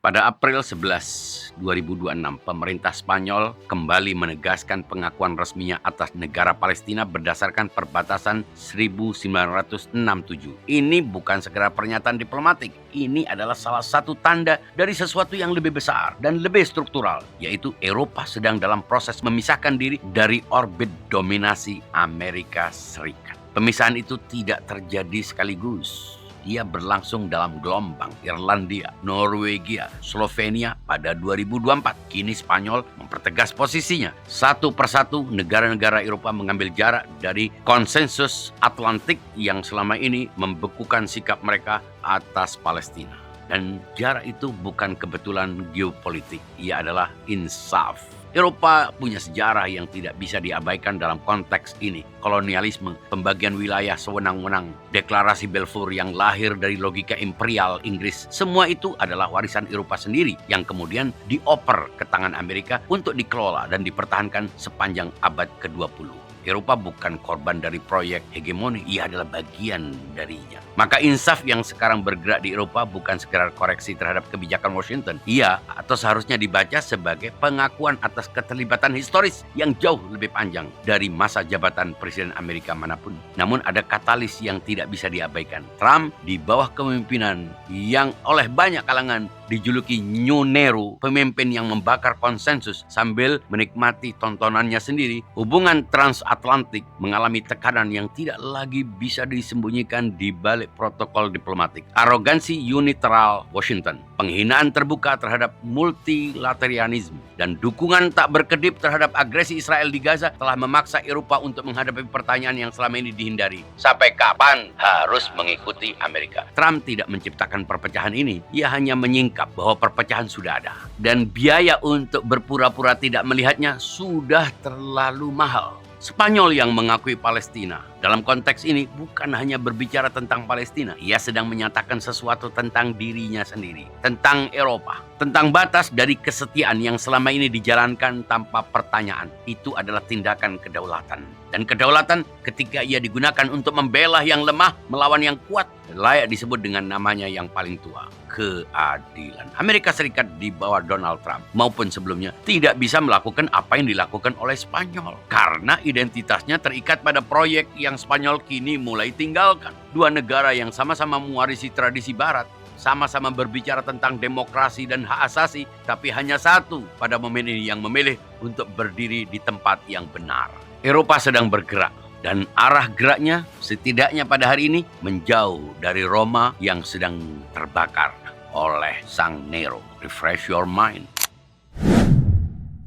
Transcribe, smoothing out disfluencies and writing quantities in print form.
Pada April 11, 2026, pemerintah Spanyol kembali menegaskan pengakuan resminya atas negara Palestina berdasarkan perbatasan 1967. Ini bukan sekedar pernyataan diplomatik, ini adalah salah satu tanda dari sesuatu yang lebih besar dan lebih struktural, yaitu Eropa sedang dalam proses memisahkan diri dari orbit dominasi Amerika Serikat. Pemisahan itu tidak terjadi sekaligus. Ia berlangsung dalam gelombang. Irlandia, Norwegia, Slovenia pada 2024. Kini Spanyol mempertegas posisinya. Satu persatu negara-negara Eropa mengambil jarak dari konsensus Atlantik yang selama ini membekukan sikap mereka atas Palestina. Dan jarak itu bukan kebetulan geopolitik, ia adalah insaf. Eropa punya sejarah yang tidak bisa diabaikan dalam konteks ini. Kolonialisme, pembagian wilayah sewenang-wenang, deklarasi Balfour yang lahir dari logika imperial Inggris. Semua itu adalah warisan Eropa sendiri yang kemudian dioper ke tangan Amerika untuk dikelola dan dipertahankan sepanjang abad ke-20. Eropa bukan korban dari proyek hegemoni, ia adalah bagian darinya. Maka insaf yang sekarang bergerak di Eropa bukan sekedar koreksi terhadap kebijakan Washington. Ia atau seharusnya dibaca sebagai pengakuan atas keterlibatan historis yang jauh lebih panjang dari masa jabatan Presiden Amerika manapun. Namun ada katalis yang tidak bisa diabaikan. Trump di bawah kepemimpinan yang oleh banyak kalangan dijuluki New Nero, pemimpin yang membakar konsensus sambil menikmati tontonannya sendiri. Hubungan transatlantik mengalami tekanan yang tidak lagi bisa disembunyikan di balik protokol diplomatik. Arogansi unilateral Washington, penghinaan terbuka terhadap multilateralisme, dan dukungan tak berkedip terhadap agresi Israel di Gaza telah memaksa Eropa untuk menghadapi pertanyaan yang selama ini dihindari. Sampai kapan harus mengikuti Amerika? Trump tidak menciptakan perpecahan ini. Ia hanya menyingkap bahwa perpecahan sudah ada. Dan biaya untuk berpura-pura tidak melihatnya sudah terlalu mahal. Spanyol yang mengakui Palestina dalam konteks ini bukan hanya berbicara tentang Palestina. Ia sedang menyatakan sesuatu tentang dirinya sendiri, tentang Eropa, tentang batas dari kesetiaan yang selama ini dijalankan tanpa pertanyaan. Itu adalah tindakan kedaulatan. Dan kedaulatan ketika ia digunakan untuk membela yang lemah melawan yang kuat, layak disebut dengan namanya yang paling tua, keadilan. Amerika Serikat di bawah Donald Trump maupun sebelumnya tidak bisa melakukan apa yang dilakukan oleh Spanyol karena identitasnya terikat pada proyek yang Spanyol kini mulai tinggalkan. Dua negara yang sama-sama mewarisi tradisi Barat, sama-sama berbicara tentang demokrasi dan hak asasi, tapi hanya satu pada momen ini yang memilih untuk berdiri di tempat yang benar. Eropa sedang bergerak, dan arah geraknya setidaknya pada hari ini menjauh dari Roma yang sedang terbakar oleh sang Nero. Refresh your mind.